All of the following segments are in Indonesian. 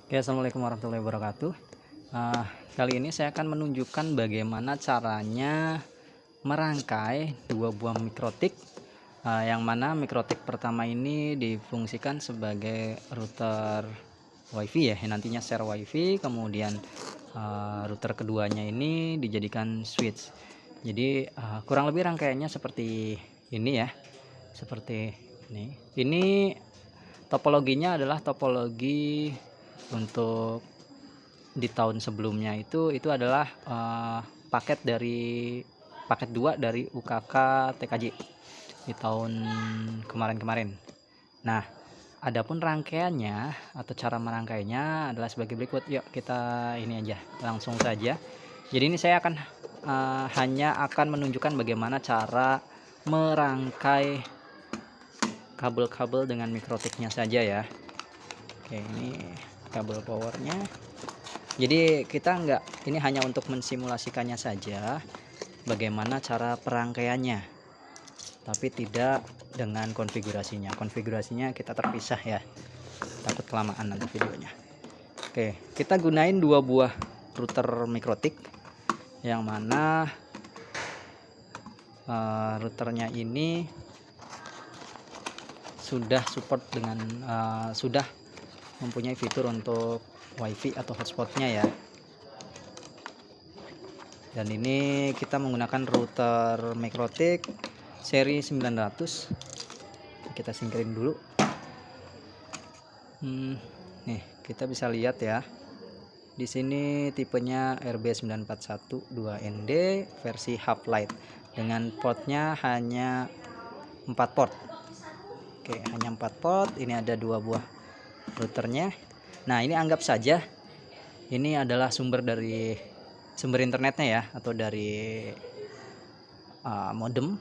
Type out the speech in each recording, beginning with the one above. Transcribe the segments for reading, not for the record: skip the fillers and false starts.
Oke, assalamualaikum warahmatullahi wabarakatuh. Eh, Kali ini saya akan menunjukkan bagaimana caranya merangkai dua buah mikrotik, yang mana mikrotik pertama ini difungsikan sebagai router WiFi ya, yang nantinya share WiFi. Kemudian router keduanya ini dijadikan switch. Jadi kurang lebih rangkaiannya seperti ini ya, seperti ini. Ini topologinya adalah topologi untuk di tahun sebelumnya itu adalah paket 2 dari UKK TKJ di tahun kemarin-kemarin. Nah, adapun rangkaiannya atau cara merangkainya adalah sebagai berikut. Yuk kita ini aja langsung saja. Jadi ini saya akan hanya akan menunjukkan bagaimana cara merangkai kabel-kabel dengan mikrotiknya saja ya. Oke, ini kabel powernya. Jadi kita ini hanya untuk mensimulasikannya saja bagaimana cara perangkaiannya, tapi tidak dengan konfigurasinya. Konfigurasinya kita terpisah ya, takut kelamaan nanti videonya. Oke, kita gunain dua buah router mikrotik, yang mana routernya ini sudah support dengan sudah mempunyai fitur untuk WiFi atau hotspotnya ya. Dan ini kita menggunakan router mikrotik seri 900. Kita singkirin dulu. Nih kita bisa lihat ya, di sini tipenya RB9412ND versi half light dengan portnya hanya 4 port. Oke, hanya 4 port. Ini ada dua buah routernya. Nah, ini anggap saja ini adalah sumber internetnya ya, atau dari modem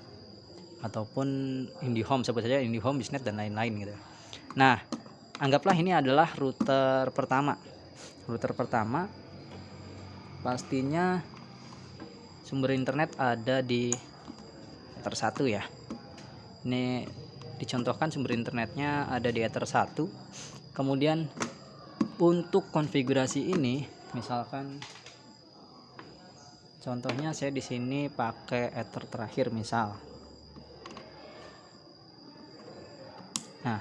ataupun IndiHome, sebut saja IndiHome, Bisnet dan lain-lain gitu. Nah, anggaplah ini adalah router pertama. Router pertama pastinya sumber internet ada di Ether 1 ya. Ini dicontohkan sumber internetnya ada di Ether 1. Kemudian untuk konfigurasi ini, misalkan contohnya saya di sini pakai Ether terakhir misal. Nah,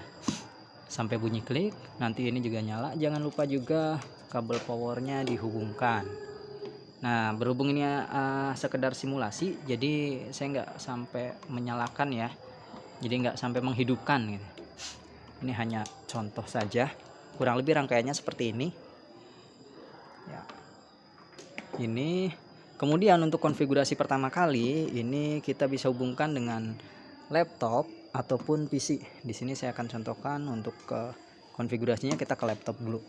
sampai bunyi klik, nanti ini juga nyala. Jangan lupa juga kabel powernya dihubungkan. Nah, berhubung ini sekedar simulasi, jadi saya nggak sampai menyalakan ya. Jadi nggak sampai menghidupkan gitu. Ini hanya contoh saja. Kurang lebih rangkaiannya seperti ini ya. Ini kemudian untuk konfigurasi pertama kali ini kita bisa hubungkan dengan laptop ataupun PC. Di sini saya akan contohkan untuk konfigurasinya. Kita ke laptop dulu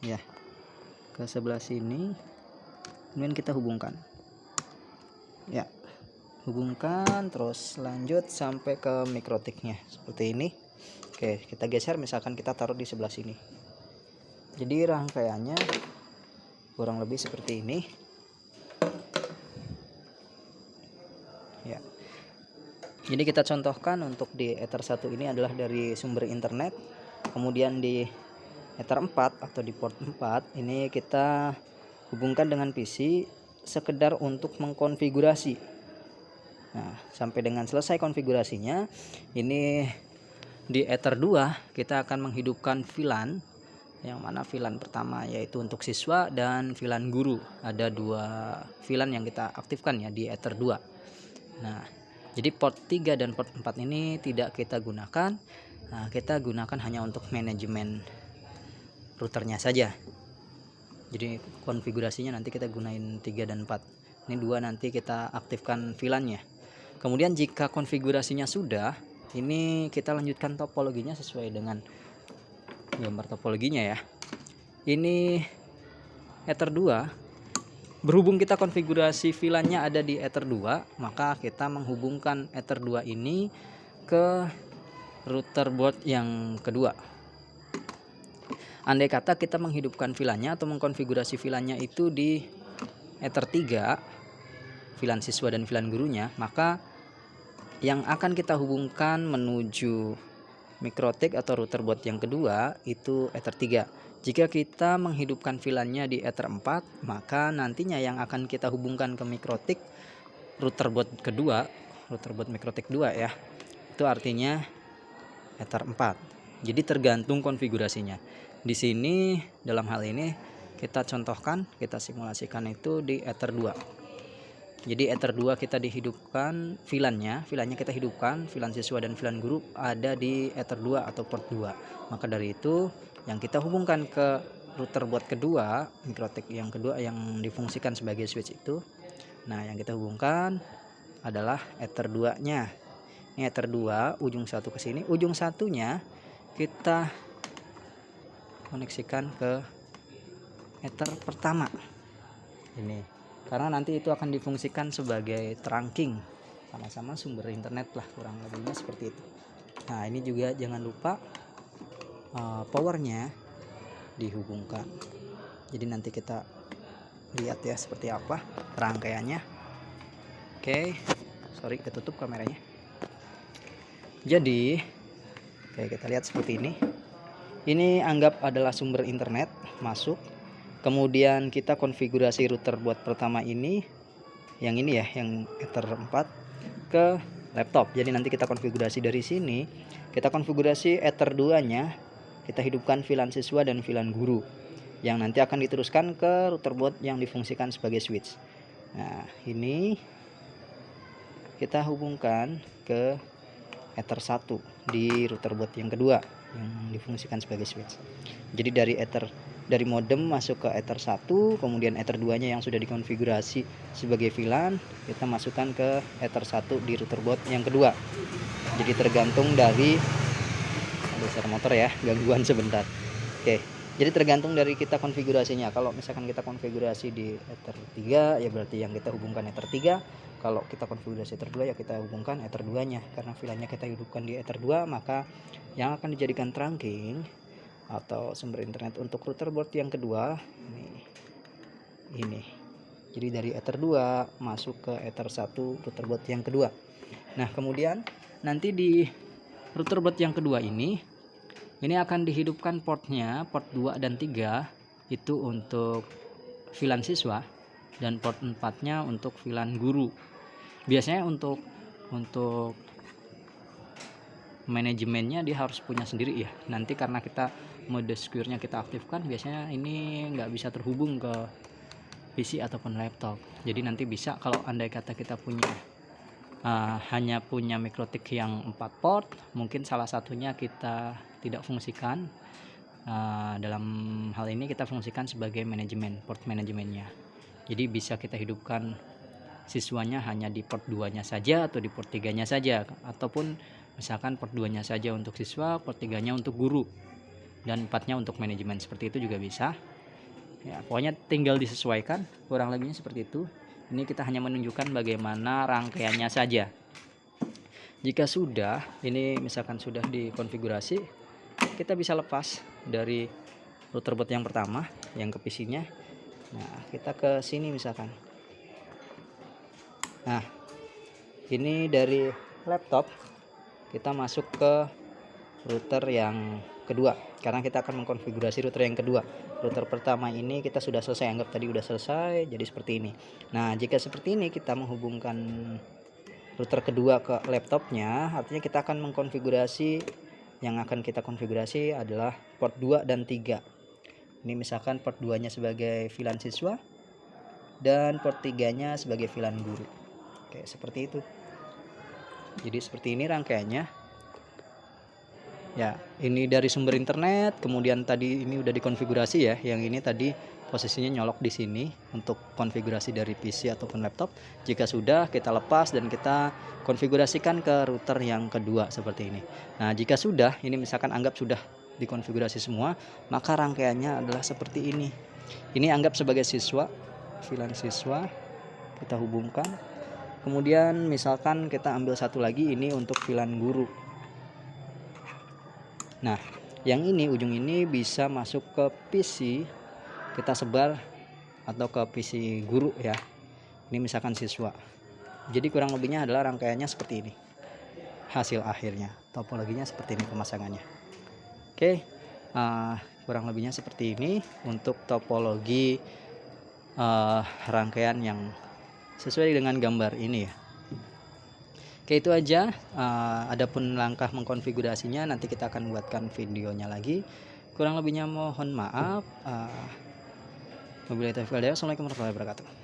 ya, ke sebelah sini, kemudian kita hubungkan ya, hubungkan terus lanjut sampai ke mikrotiknya seperti ini. Oke, kita geser, misalkan kita taruh di sebelah sini. Jadi rangkaiannya kurang lebih seperti ini ya. Jadi kita contohkan untuk di Ether 1 ini adalah dari sumber internet. Kemudian di Ether 4 atau di port 4 ini kita hubungkan dengan PC sekedar untuk mengkonfigurasi. Nah, sampai dengan selesai konfigurasinya, ini di Ether 2 kita akan menghidupkan VLAN, yang mana VLAN pertama yaitu untuk siswa dan VLAN guru. Ada dua VLAN yang kita aktifkan ya di Ether 2. Nah, jadi port 3 dan port 4 ini tidak kita gunakan. Nah, kita gunakan hanya untuk manajemen routernya saja. Jadi konfigurasinya nanti kita gunain 3 dan 4. Ini 2 nanti kita aktifkan VLAN-nya. Kemudian jika konfigurasinya sudah, ini kita lanjutkan topologinya sesuai dengan gambar topologinya ya. Ini Ether 2. Berhubung kita konfigurasi VLAN-nya ada di Ether 2, maka kita menghubungkan Ether 2 ini ke router board yang kedua. Andai kata kita menghidupkan VLAN-nya atau mengkonfigurasi VLAN-nya itu di Ether 3, VLAN siswa dan VLAN gurunya, maka yang akan kita hubungkan menuju mikrotik atau router board yang kedua itu Ether 3. Jika kita menghidupkan VLAN-nya di Ether 4, maka nantinya yang akan kita hubungkan ke mikrotik router board kedua, router board mikrotik 2 ya, itu artinya Ether 4. Jadi tergantung konfigurasinya. Di sini dalam hal ini kita contohkan, kita simulasikan itu di Ether 2. Jadi Ether 2 kita dihidupkan VLAN-nya kita hidupkan, VLAN siswa dan VLAN guru ada di Ether 2 atau port 2. Maka dari itu yang kita hubungkan ke router board kedua, mikrotik yang kedua yang difungsikan sebagai switch itu. Nah, yang kita hubungkan adalah Ether 2-nya. Ini Ether 2, ujung satu ke sini, ujung satunya kita koneksikan ke Ether pertama. Ini. Karena nanti itu akan difungsikan sebagai trunking, sama-sama sumber internet lah, kurang lebihnya seperti itu. Nah, ini juga jangan lupa powernya dihubungkan. Jadi nanti kita lihat ya seperti apa rangkaiannya. Oke, sorry ketutup kameranya. Jadi oke, kita lihat seperti ini. Ini anggap adalah sumber internet masuk. Kemudian kita konfigurasi router board pertama ini, yang ini ya, yang Ether 4 ke laptop. Jadi nanti kita konfigurasi dari sini, kita konfigurasi Ether 2-nya, kita hidupkan VLAN siswa dan VLAN guru, yang nanti akan diteruskan ke router board yang difungsikan sebagai switch. Nah, ini kita hubungkan ke Ether 1 di router board yang kedua yang difungsikan sebagai switch. Jadi dari modem masuk ke Ether 1, kemudian Ether 2-nya yang sudah dikonfigurasi sebagai VLAN kita masukkan ke Ether 1 di router board yang kedua. Jadi tergantung dari suara motor ya, gangguan sebentar. Oke. Jadi tergantung dari kita konfigurasinya. Kalau misalkan kita konfigurasi di Ether 3 ya berarti yang kita hubungkan Ether 3. Kalau kita konfigurasi Ether 2 ya kita hubungkan Ether 2-nya. Karena VLAN-nya kita hidupkan di Ether 2, maka yang akan dijadikan trunking atau sumber internet untuk router board yang kedua ini. Jadi dari Ether 2 masuk ke Ether 1 router board yang kedua. Nah, kemudian nanti di router board yang kedua ini akan dihidupkan portnya, port 2 dan 3 itu untuk VLAN siswa dan port 4-nya untuk VLAN guru. Biasanya untuk manajemennya dia harus punya sendiri ya. Nanti karena kita mode secure-nya kita aktifkan, biasanya ini nggak bisa terhubung ke PC ataupun laptop. Jadi nanti bisa kalau andai kata kita punya hanya punya mikrotik yang 4 port, mungkin salah satunya kita tidak fungsikan. Dalam hal ini kita fungsikan sebagai manajemen, port manajemennya. Jadi bisa kita hidupkan siswanya hanya di port 2-nya saja atau di port 3-nya saja, ataupun misalkan port 2-nya saja untuk siswa, port 3-nya untuk guru, dan 4-nya untuk manajemen. Seperti itu juga bisa. Ya, pokoknya tinggal disesuaikan, kurang lebihnya seperti itu. Ini kita hanya menunjukkan bagaimana rangkaiannya saja. Jika sudah, ini misalkan sudah dikonfigurasi, kita bisa lepas dari router board yang pertama, yang ke PC-nya. Nah, kita ke sini misalkan. Nah, ini dari laptop kita masuk ke router yang kedua, karena kita akan mengkonfigurasi router yang kedua. Router pertama ini kita sudah selesai, anggap tadi udah selesai, jadi seperti ini. Nah, jika seperti ini kita menghubungkan router kedua ke laptopnya, artinya kita akan mengkonfigurasi, yang akan kita konfigurasi adalah port 2 dan 3. Ini misalkan port 2-nya sebagai VLAN siswa dan port 3-nya sebagai VLAN guru. Oke, seperti itu. Jadi seperti ini rangkaiannya. Ya, ini dari sumber internet, kemudian tadi ini udah dikonfigurasi ya. Yang ini tadi posisinya nyolok di sini untuk konfigurasi dari PC ataupun laptop. Jika sudah, kita lepas dan kita konfigurasikan ke router yang kedua seperti ini. Nah, jika sudah, ini misalkan anggap sudah dikonfigurasi semua, maka rangkaiannya adalah seperti ini. Ini anggap sebagai siswa, VLAN siswa, kita hubungkan. Kemudian misalkan kita ambil satu lagi, ini untuk VLAN guru. Nah, yang ini ujung ini bisa masuk ke PC, kita sebar atau ke PC guru ya. Ini misalkan siswa. Jadi kurang lebihnya adalah rangkaiannya seperti ini. hasil akhirnya. Topologinya seperti ini pemasangannya. Oke, kurang lebihnya seperti ini untuk topologi rangkaian yang sesuai dengan gambar ini ya. Oke, itu aja. Adapun langkah mengkonfigurasinya nanti kita akan buatkan videonya lagi. Kurang lebihnya mohon maaf. Wabillahi taufiq wal hidayah. Assalamualaikum warahmatullahi wabarakatuh.